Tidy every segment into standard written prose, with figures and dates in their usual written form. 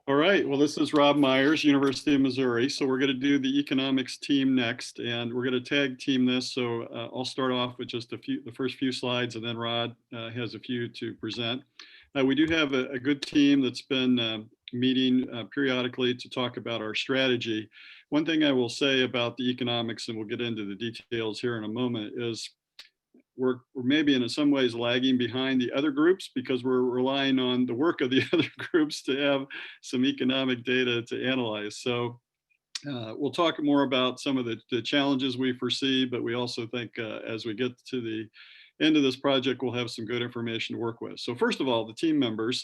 All right, well, this is Rob Myers, University of Missouri. So we're going to do the economics team next, and we're going to tag team this. So I'll start off with just the first few slides, and then Rod has a few to present. We do have a good team that's been meeting periodically to talk about our strategy. One thing I will say about the economics, and we'll get into the details here in a moment, is we're maybe in some ways lagging behind the other groups because we're relying on the work of the other groups to have some economic data to analyze. So we'll talk more about some of the challenges we foresee, but we also think as we get to the end of this project, we'll have some good information to work with. So first of all, the team members.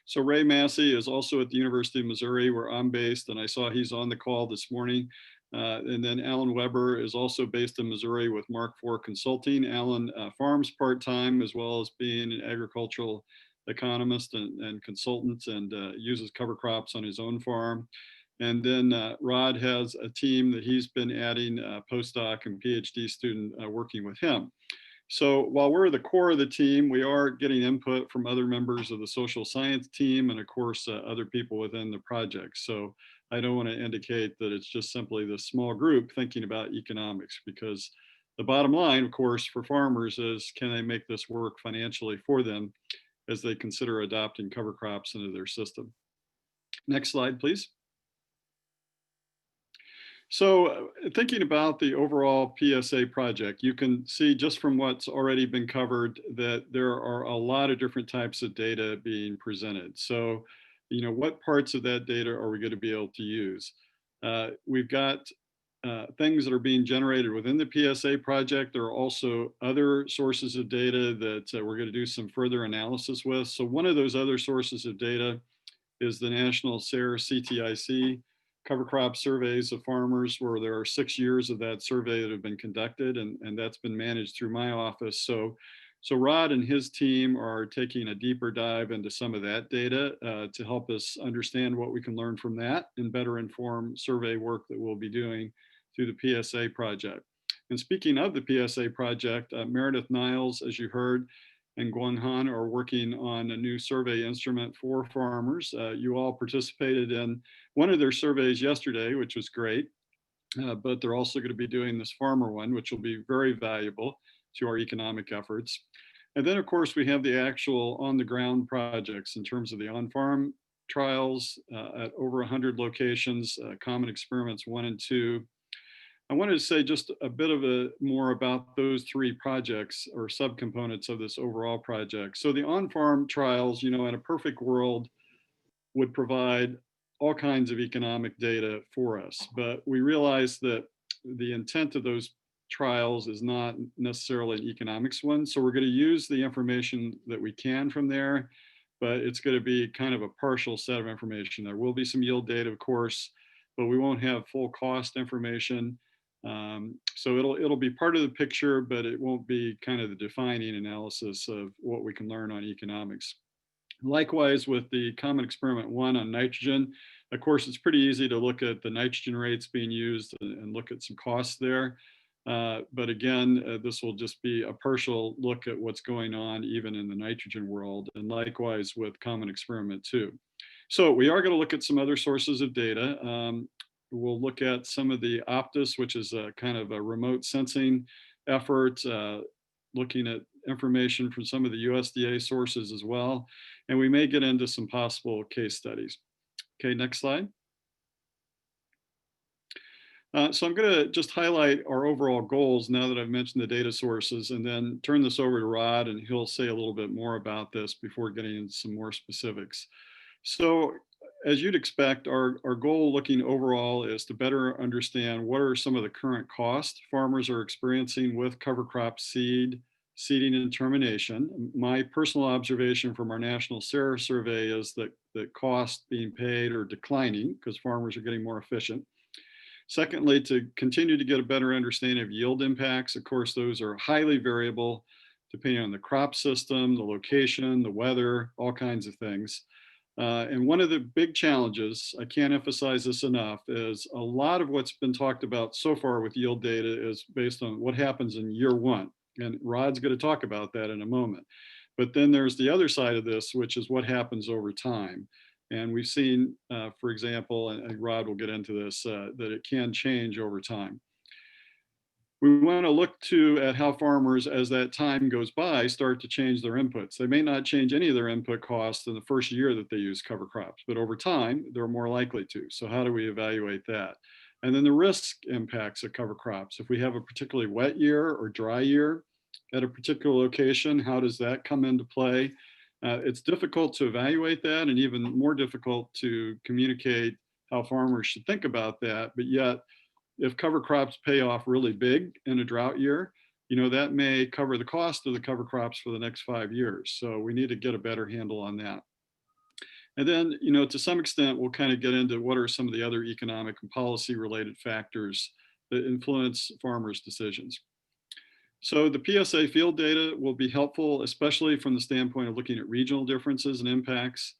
So Ray Massey is also at the University of Missouri, where I'm based, and I saw he's on the call this morning. And then Alan Weber is also based in Missouri with Mark IV Consulting. Alan farms part-time as well as being an agricultural economist and consultant, and uses cover crops on his own farm. And then Rod has a team that he's been adding, postdoc and PhD student working with him. So while we're the core of the team, we are getting input from other members of the social science team and of course other people within the project. So I don't want to indicate that it's just simply the small group thinking about economics, because the bottom line, of course, for farmers is, can they make this work financially for them as they consider adopting cover crops into their system? Next slide, please. So thinking about the overall PSA project, you can see just from what's already been covered that there are a lot of different types of data being presented. So, what parts of that data are we going to be able to use? We've got things that are being generated within the PSA project. There are also other sources of data that we're going to do some further analysis with. So one of those other sources of data is the National SARE CTIC cover crop surveys of farmers, where there are 6 years of that survey that have been conducted, and that's been managed through my office. So Rod and his team are taking a deeper dive into some of that data to help us understand what we can learn from that and better inform survey work that we'll be doing through the PSA project. And speaking of the PSA project, Meredith Niles, as you heard, and Guang Han are working on a new survey instrument for farmers. You all participated in one of their surveys yesterday, which was great, but they're also going to be doing this farmer one, which will be very valuable to our economic efforts. And then, of course, we have the actual on-the-ground projects in terms of the on-farm trials at over 100 locations, Common Experiments 1 and 2. I wanted to say just a bit of more about those 3 projects or subcomponents of this overall project. So the on-farm trials, in a perfect world, would provide all kinds of economic data for us. But we realize that the intent of those trials is not necessarily an economics one. So we're going to use the information that we can from there, but it's going to be kind of a partial set of information. There will be some yield data, of course, but we won't have full cost information. So it'll be part of the picture, but it won't be kind of the defining analysis of what we can learn on economics. Likewise, with the Common Experiment 1 on nitrogen, of course, it's pretty easy to look at the nitrogen rates being used and look at some costs there. But again, this will just be a partial look at what's going on even in the nitrogen world, and likewise with Common Experiment 2. So we are going to look at some other sources of data. We'll look at some of the Optus, which is a kind of a remote sensing effort, looking at information from some of the USDA sources as well. And we may get into some possible case studies. Okay, next slide. So I'm going to just highlight our overall goals now that I've mentioned the data sources, and then turn this over to Rod, and he'll say a little bit more about this before getting into some more specifics. So as you'd expect, our goal looking overall is to better understand what are some of the current costs farmers are experiencing with cover crop seeding and termination. My personal observation from our national SARE survey is that the costs being paid are declining because farmers are getting more efficient. Secondly, to continue to get a better understanding of yield impacts. Of course, those are highly variable depending on the crop system, the location, the weather, all kinds of things. And one of the big challenges, I can't emphasize this enough, is a lot of what's been talked about so far with yield data is based on what happens in year 1. And Rod's going to talk about that in a moment. But then there's the other side of this, which is what happens over time. And we've seen, for example, and Rod will get into this, that it can change over time. We want to look at how farmers, as that time goes by, start to change their inputs. They may not change any of their input costs in the first year that they use cover crops, but over time, they're more likely to. So how do we evaluate that? And then the risk impacts of cover crops. If we have a particularly wet year or dry year at a particular location, how does that come into play? It's difficult to evaluate that, and even more difficult to communicate how farmers should think about that, but yet if cover crops pay off really big in a drought year, that may cover the cost of the cover crops for the next 5 years. So we need to get a better handle on that. And then, to some extent, we'll kind of get into what are some of the other economic and policy related factors that influence farmers' decisions. So the PSA field data will be helpful, especially from the standpoint of looking at regional differences and impacts.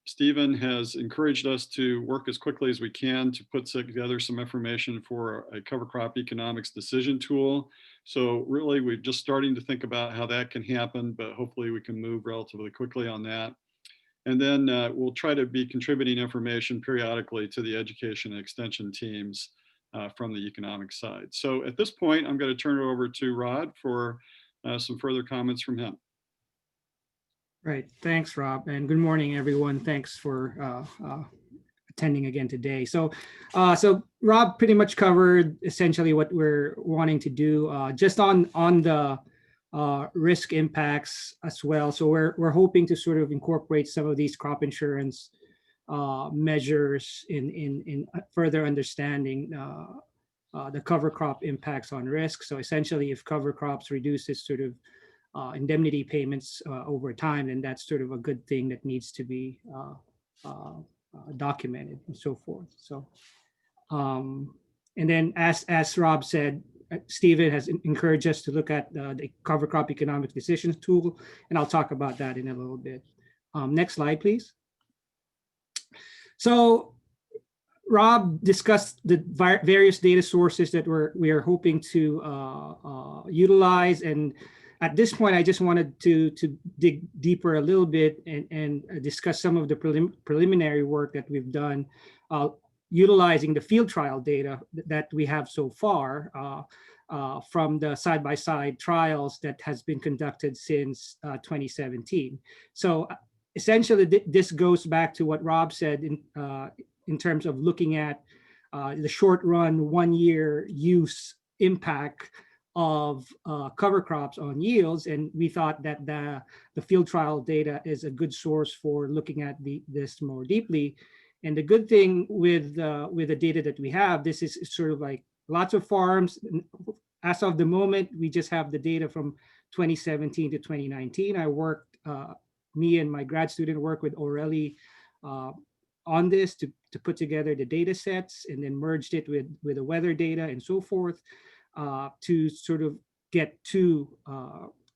Stephen has encouraged us to work as quickly as we can to put together some information for a cover crop economics decision tool. So really, we're just starting to think about how that can happen, but hopefully we can move relatively quickly on that. And then we'll try to be contributing information periodically to the education and extension teams from the economic side. So at this point, I'm going to turn it over to Rod for some further comments from him. Right. Thanks, Rob. And good morning, everyone. Thanks for attending again today. So Rob pretty much covered essentially what we're wanting to do just on the risk impacts as well. So we're hoping to sort of incorporate some of these crop insurance measures in further understanding the cover crop impacts on risk. So essentially, if cover crops reduces sort of indemnity payments over time, and that's sort of a good thing that needs to be documented and so forth. So, and then as Rob said, Stephen has encouraged us to look at the cover crop economic decisions tool, and I'll talk about that in a little bit. Next slide, please. So Rob discussed the various data sources that we are hoping to utilize, and at this point, I just wanted to dig deeper a little bit and discuss some of the preliminary work that we've done utilizing the field trial data that we have so far from the side-by-side trials that has been conducted since 2017. So essentially, this goes back to what Rob said in terms of looking at the short-run, one-year use impact of cover crops on yields, and we thought that the field trial data is a good source for looking at this more deeply. And the good thing with the data that we have, this is sort of like lots of farms. As of the moment, we just have the data from 2017 to 2019. Me and my grad student worked with Aureli on this to put together the data sets, and then merged it with the weather data and so forth. To sort of get to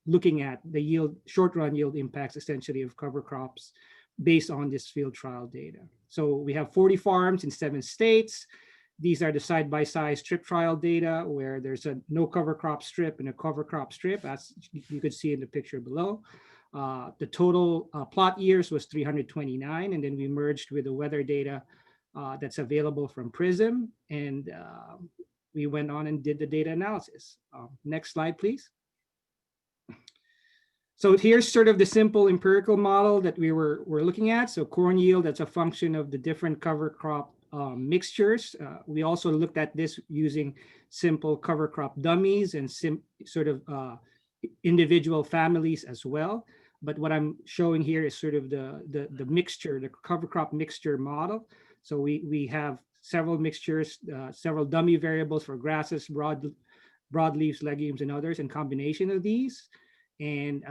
looking at the short-run yield impacts essentially of cover crops based on this field trial data. So we have 40 farms in 7 states. These are the side-by-side strip trial data where there's a no cover crop strip and a cover crop strip, as you could see in the picture below. The total plot years was 329, and then we merged with the weather data that's available from PRISM, and we went on and did the data analysis. Next slide, please. So here's sort of the simple empirical model that we're looking at. So corn yield, that's a function of the different cover crop mixtures. We also looked at this using simple cover crop dummies and sort of individual families as well. But what I'm showing here is sort of the mixture, the cover crop mixture model. So we have several mixtures, several dummy variables for grasses, broadleaves, legumes, and others, and combination of these. And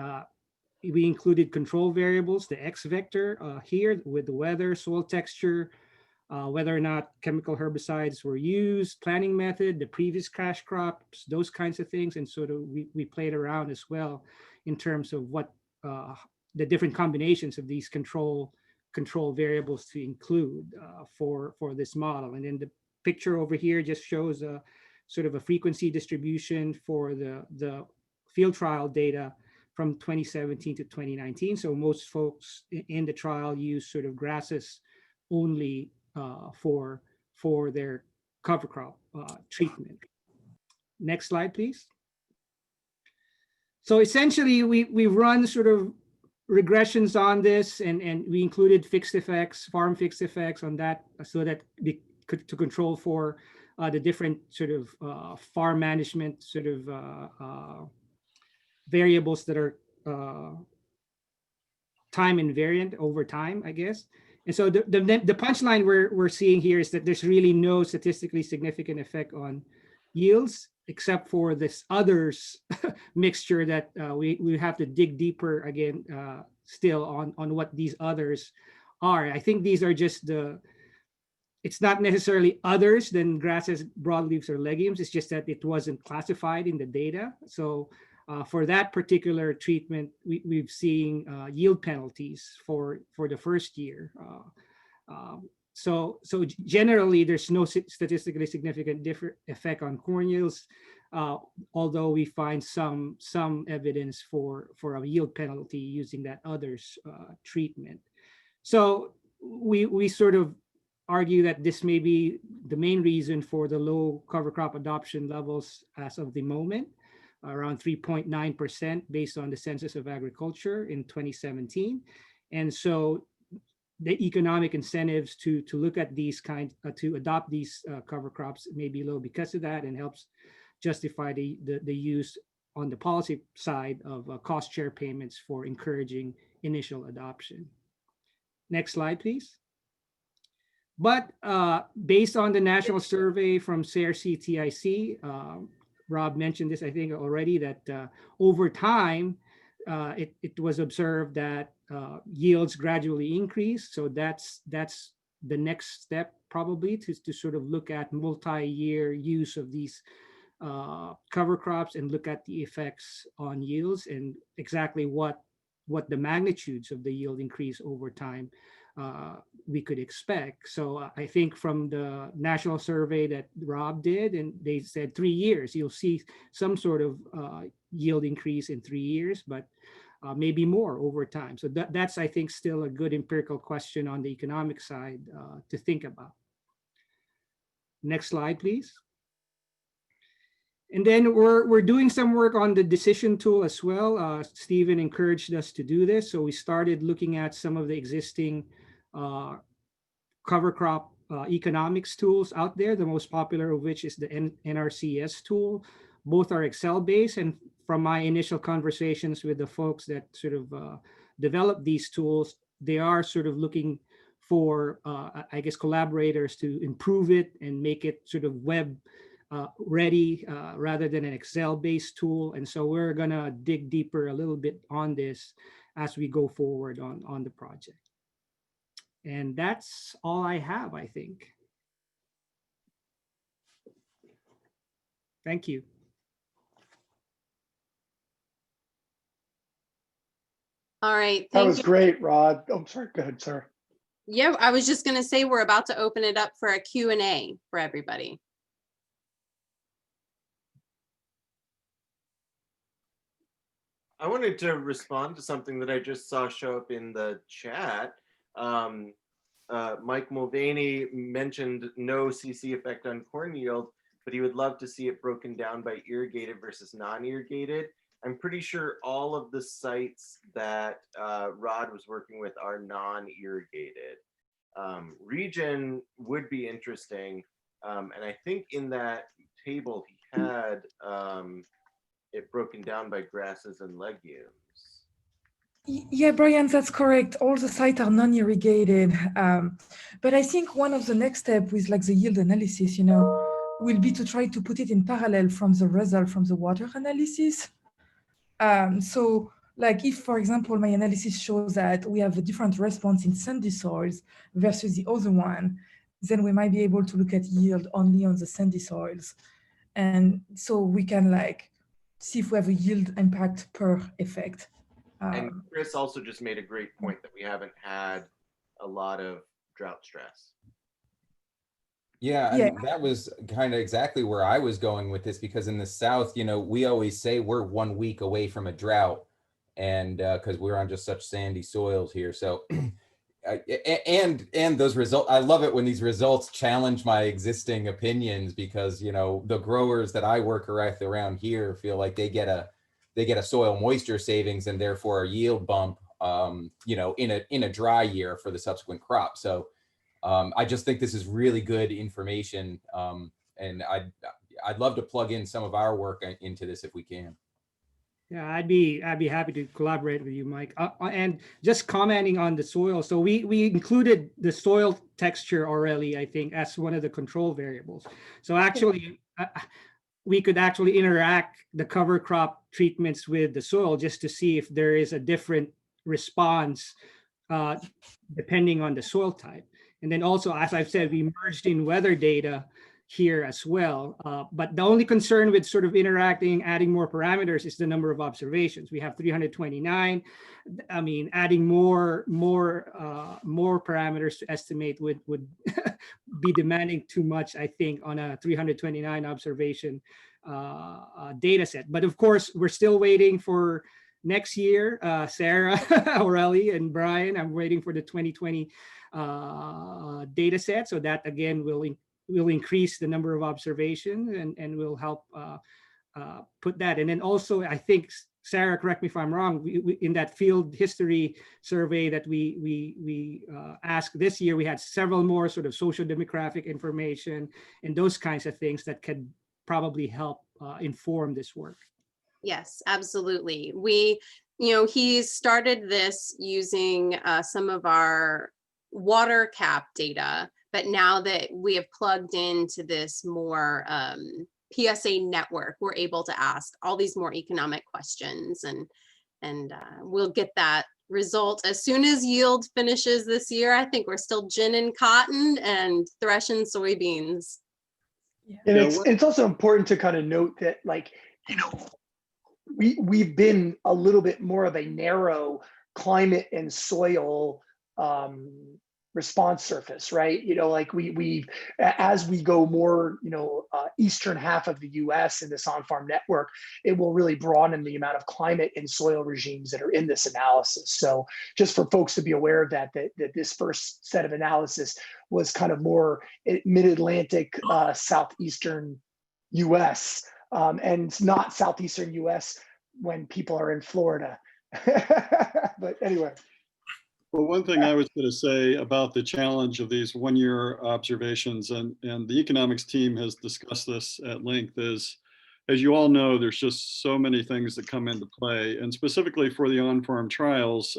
we included control variables, the X vector here with the weather, soil texture, whether or not chemical herbicides were used, planting method, the previous cash crops, those kinds of things. And sort of we played around as well in terms of what the different combinations of these control variables to include for this model. And then the picture over here just shows a sort of a frequency distribution for the field trial data from 2017 to 2019. So most folks in the trial use sort of grasses only for their cover crop treatment. Next slide, please. So essentially, we run sort of regressions on this, and we included fixed effects, farm fixed effects on that, so that we could to control for the different sort of farm management sort of variables that are time invariant over time, I guess. And so the punchline we're seeing here is that there's really no statistically significant effect on yields, except for this others mixture that we have to dig deeper again still on what these others are. I think these are just it's not necessarily others than grasses, broadleaves, or legumes. It's just that it wasn't classified in the data. So for that particular treatment, we've seen yield penalties for the first year. So generally, there's no statistically significant effect on corn yields, although we find some evidence for a yield penalty using that others treatment. So we sort of argue that this may be the main reason for the low cover crop adoption levels as of the moment, around 3.9% based on the Census of Agriculture in 2017. And so the economic incentives to look at these kinds, to adopt these cover crops may be low because of that, and helps justify the use on the policy side of cost share payments for encouraging initial adoption. Next slide, please. But based on the national survey from CRC-TIC, Rob mentioned this, I think, already, that over time, it was observed that yields gradually increase. So that's the next step, probably, to sort of look at multi-year use of these cover crops and look at the effects on yields and exactly what the magnitudes of the yield increase over time we could expect. So I think from the national survey that Rob did, and they said 3 years, you'll see some sort of yield increase in 3 years, but maybe more over time. So that's, I think, still a good empirical question on the economic side to think about. Next slide, please. And then we're doing some work on the decision tool as well. Stephen encouraged us to do this. So we started looking at some of the existing cover crop economics tools out there, the most popular of which is the NRCS tool. Both are Excel-based, and from my initial conversations with the folks that sort of develop these tools, they are sort of looking for, I guess, collaborators to improve it and make it sort of web ready rather than an Excel-based tool. And so we're gonna dig deeper a little bit on this as we go forward on the project. And that's all I have, I think. Thank you. All right. That was great, Rod. Oh, sorry. Go ahead, sir. Yeah, I was just going to say we're about to open it up for a Q&A for everybody. I wanted to respond to something that I just saw show up in the chat. Mike Mulvaney mentioned no CC effect on corn yield, but he would love to see it broken down by irrigated versus non-irrigated. I'm pretty sure all of the sites that Rod was working with are non-irrigated. Region would be interesting. And I think in that table he had it broken down by grasses and legumes. Yeah, Brian, that's correct. All the sites are non-irrigated. But I think one of the next steps with like the yield analysis, will be to try to put it in parallel from the result from the water analysis. So like if, for example, my analysis shows that we have a different response in sandy soils versus the other one, then we might be able to look at yield only on the sandy soils. And so we can like see if we have a yield impact per effect. And Chris also just made a great point that we haven't had a lot of drought stress. Yeah, I mean, that was kind of exactly where I was going with this, because in the South, we always say we're 1 week away from a drought. and because we're on just such sandy soils here. So and those results, I love it when these results challenge my existing opinions, because the growers that I work around here feel like they get a soil moisture savings and therefore a yield bump in a dry year for the subsequent crop. So I just think this is really good information, and I'd love to plug in some of our work into this if we can. Yeah, I'd be happy to collaborate with you, Mike. And just commenting on the soil. So we included the soil texture already, I think, as one of the control variables. So actually, we could actually interact the cover crop treatments with the soil just to see if there is a different response depending on the soil type. And then also, as I've said, we merged in weather data here as well. But the only concern with sort of interacting, adding more parameters is the number of observations. We have 329. I mean, adding more parameters to estimate would be demanding too much, I think, on a 329 observation data set. But of course, we're still waiting for next year. Sarah, Aurelie, and Brian, I'm waiting for the 2020 data set. So that, again, will increase the number of observations and will help put that. And then also, I think, Sarah, correct me if I'm wrong, we in that field history survey that we asked this year, we had several more sort of social demographic information and those kinds of things that could probably help inform this work. Yes, absolutely. He started this using some of our water cap data, but now that we have plugged into this more PSA network, we're able to ask all these more economic questions, and we'll get that result as soon as yield finishes this year. I think we're still ginning cotton and threshing soybeans. Yeah. And it's also important to kind of note that, like, we've been a little bit more of a narrow climate and soil response surface, right? Like we as we go more, eastern half of the US in this on-farm network, it will really broaden the amount of climate and soil regimes that are in this analysis. So just for folks to be aware of that this first set of analysis was kind of more mid-Atlantic, southeastern US, and not southeastern US when people are in Florida. But anyway. Well, one thing I was going to say about the challenge of these one-year observations, and the economics team has discussed this at length, is, as you all know, there's just so many things that come into play, and specifically for the on-farm trials,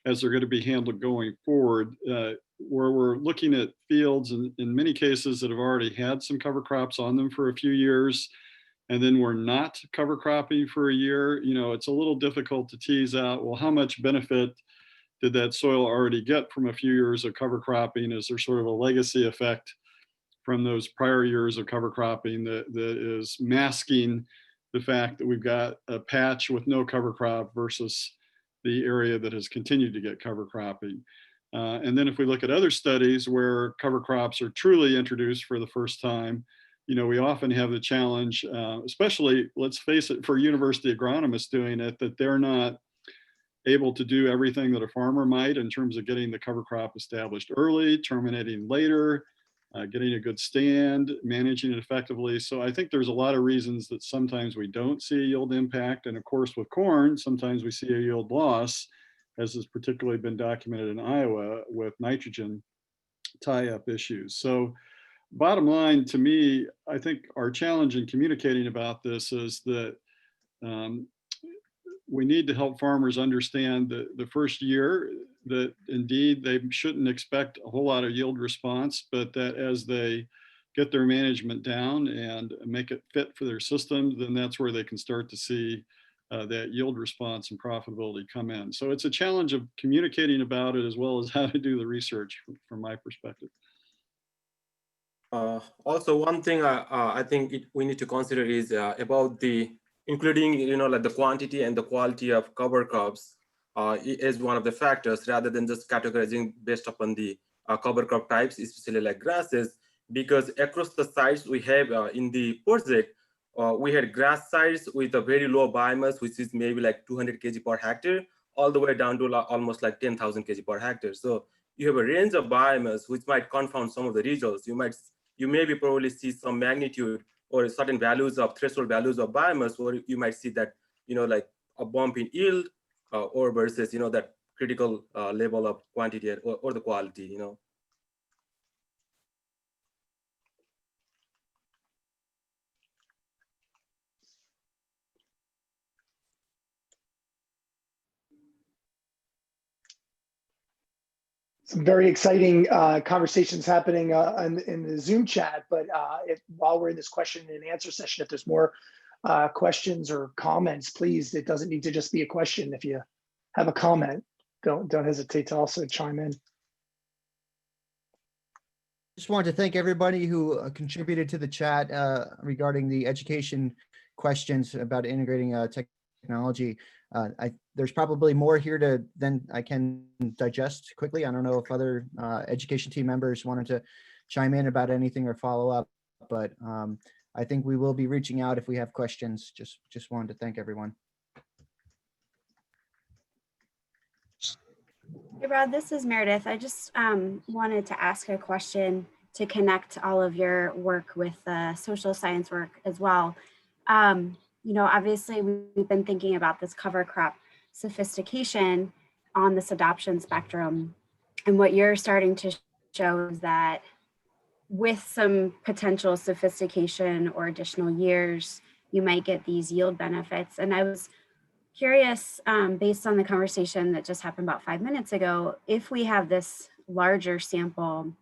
as they're going to be handled going forward, where we're looking at fields in many cases that have already had some cover crops on them for a few years, and then we're not cover cropping for a year. It's a little difficult to tease out, well, how much benefit did that soil already get from a few years of cover cropping? Is there sort of a legacy effect from those prior years of cover cropping that is masking the fact that we've got a patch with no cover crop versus the area that has continued to get cover cropping? And then if we look at other studies where cover crops are truly introduced for the first time, we often have the challenge, especially, let's face it, for university agronomists doing it, that they're not able to do everything that a farmer might in terms of getting the cover crop established early, terminating later, getting a good stand, managing it effectively. So I think there's a lot of reasons that sometimes we don't see a yield impact. And of course, with corn, sometimes we see a yield loss, as has particularly been documented in Iowa with nitrogen tie-up issues. So bottom line, to me, I think our challenge in communicating about this is that we need to help farmers understand that the first year that indeed they shouldn't expect a whole lot of yield response, but that as they get their management down and make it fit for their system, then that's where they can start to see that yield response and profitability come in. So it's a challenge of communicating about it as well as how to do the research from my perspective. Also, one thing I think we need to consider is about including, like the quantity and the quality of cover crops is one of the factors, rather than just categorizing based upon the cover crop types, especially like grasses, because across the sites we have in the project, we had grass sites with a very low biomass, which is maybe like 200 kg per hectare, all the way down to almost like 10,000 kg per hectare. So you have a range of biomass which might confound some of the results. You maybe probably see some magnitude or certain values of threshold values of biomass, or you might see that, like a bump in yield or versus, that critical level of quantity or the quality, Some very exciting conversations happening in the Zoom chat. But while we're in this question and answer session, if there's more questions or comments, please, it doesn't need to just be a question. If you have a comment, don't hesitate to also chime in. Just wanted to thank everybody who contributed to the chat regarding the education questions about integrating technology. There's probably more here than I can digest quickly. I don't know if other education team members wanted to chime in about anything or follow up, but I think we will be reaching out if we have questions. Just wanted to thank everyone. Hey, Rod, this is Meredith. I just wanted to ask a question to connect all of your work with social science work as well. Obviously we've been thinking about this cover crop sophistication on this adoption spectrum. And what you're starting to show is that with some potential sophistication or additional years, you might get these yield benefits. And I was curious, based on the conversation that just happened about 5 minutes ago, if we have this larger sample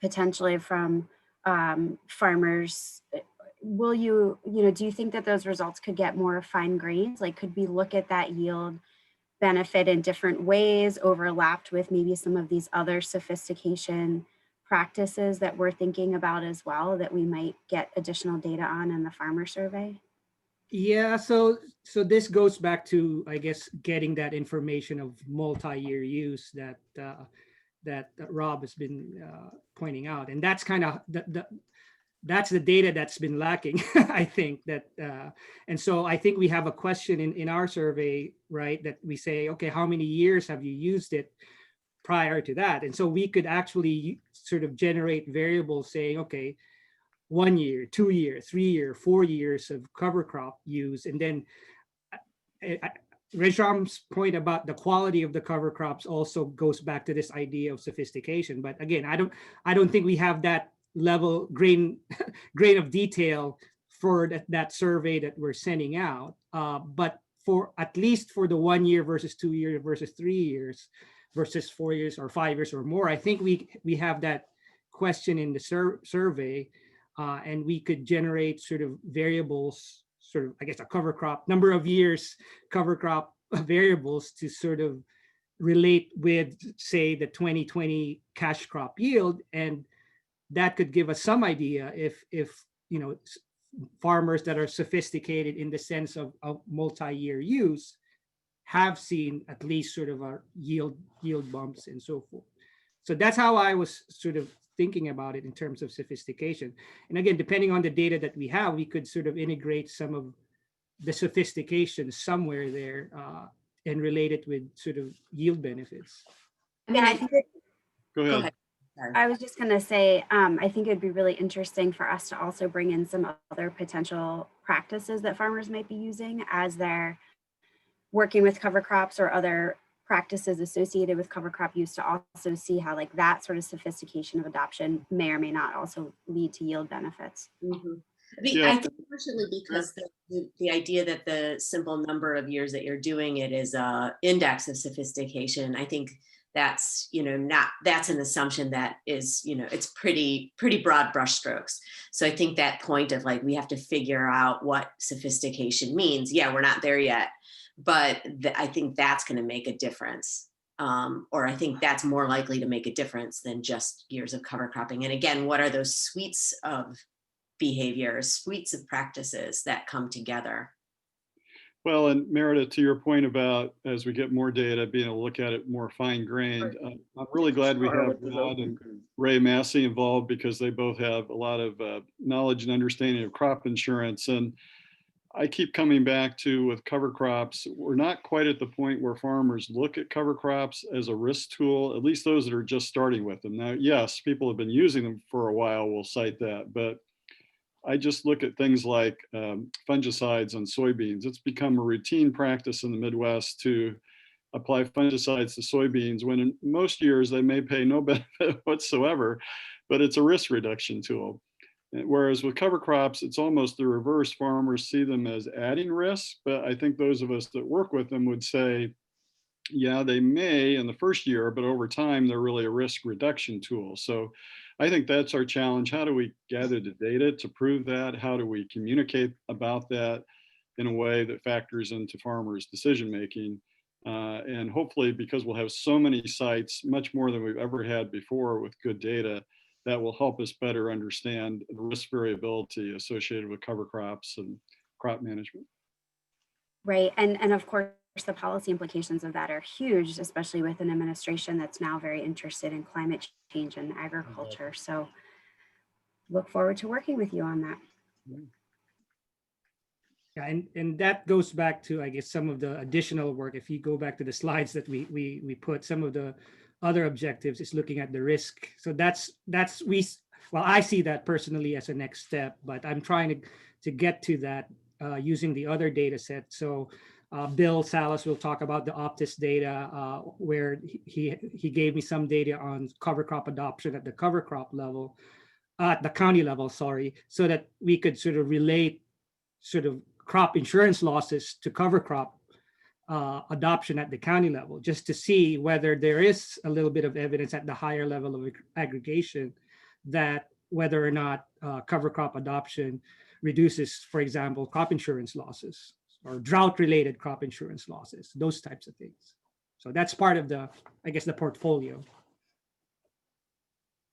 potentially from farmers, do you think that those results could get more fine grains? Like, could we look at that yield benefit in different ways, overlapped with maybe some of these other sophistication practices that we're thinking about as well, that we might get additional data on in the farmer survey? Yeah, so this goes back to, I guess, getting that information of multi-year use that Rob has been pointing out, and that's kind of that's the data that's been lacking. I think that, and so I think we have a question in our survey, right, that we say, okay, how many years have you used it prior to that? And so we could actually sort of generate variables saying, okay, 1 year, 2 year, 3 year, 4 years of cover crop use. And then Rajram's point about the quality of the cover crops also goes back to this idea of sophistication. But again, I don't think we have that level grain of detail for that survey that we're sending out. But for at least for the 1 year versus 2 years versus 3 years versus 4 years or 5 years or more, I think we have that question in the survey. And we could generate sort of variables, sort of, I guess, a cover crop, number of years cover crop variables to sort of relate with, say, the 2020 cash crop yield. And that could give us some idea if farmers that are sophisticated in the sense of multi-year use have seen at least sort of a yield bumps and so forth. So that's how I was sort of thinking about it in terms of sophistication. And again, depending on the data that we have, we could sort of integrate some of the sophistication somewhere there and relate it with sort of yield benefits. I mean, I think Go ahead. I was just going to say, I think it'd be really interesting for us to also bring in some other potential practices that farmers might be using as they're working with cover crops or other practices associated with cover crop use, to also see how like that sort of sophistication of adoption may or may not also lead to yield benefits. Mm-hmm. I think partially because the idea that the simple number of years that you're doing it is a index of sophistication, I think that's, that's an assumption that is, it's pretty broad brushstrokes. So I think that point of like, we have to figure out what sophistication means. Yeah, we're not there yet, but I think that's going to make a difference. Or I think that's more likely to make a difference than just years of cover cropping. And again, what are those suites of behaviors, suites of practices that come together? Well, and Meredith, to your point about as we get more data, being able to look at it more fine grained, I'm really glad we have Rod and Ray Massey involved because they both have a lot of knowledge and understanding of crop insurance. And I keep coming back to with cover crops, we're not quite at the point where farmers look at cover crops as a risk tool, at least those that are just starting with them. Now, yes, people have been using them for a while, we'll cite that, but I just look at things like fungicides on soybeans. It's become a routine practice in the Midwest to apply fungicides to soybeans when in most years they may pay no benefit whatsoever, but it's a risk reduction tool. Whereas with cover crops, it's almost the reverse. Farmers see them as adding risk, but I think those of us that work with them would say, yeah, they may in the first year, but over time, they're really a risk reduction tool. So I think that's our challenge. How do we gather the data to prove that? How do we communicate about that in a way that factors into farmers' decision-making? And hopefully, because we'll have so many sites, much more than we've ever had before with good data, that will help us better understand the risk variability associated with cover crops and crop management. Right, and of course, the policy implications of that are huge, especially with an administration that's now very interested in climate change and agriculture. So look forward to working with you on that. Yeah, and that goes back to, I guess, some of the additional work. If you go back to the slides that we put, some of the other objectives is looking at the risk. So well, I see that personally as a next step, but I'm trying to get to that using the other data set. So Bill Salas will talk about the Optis data, where he gave me some data on cover crop adoption at the cover crop level, at the county level, sorry, so that we could sort of relate sort of crop insurance losses to cover crop adoption at the county level, just to see whether there is a little bit of evidence at the higher level of aggregation that whether or not cover crop adoption reduces, for example, crop insurance losses or drought-related crop insurance losses, those types of things. So that's part of the, I guess, the portfolio.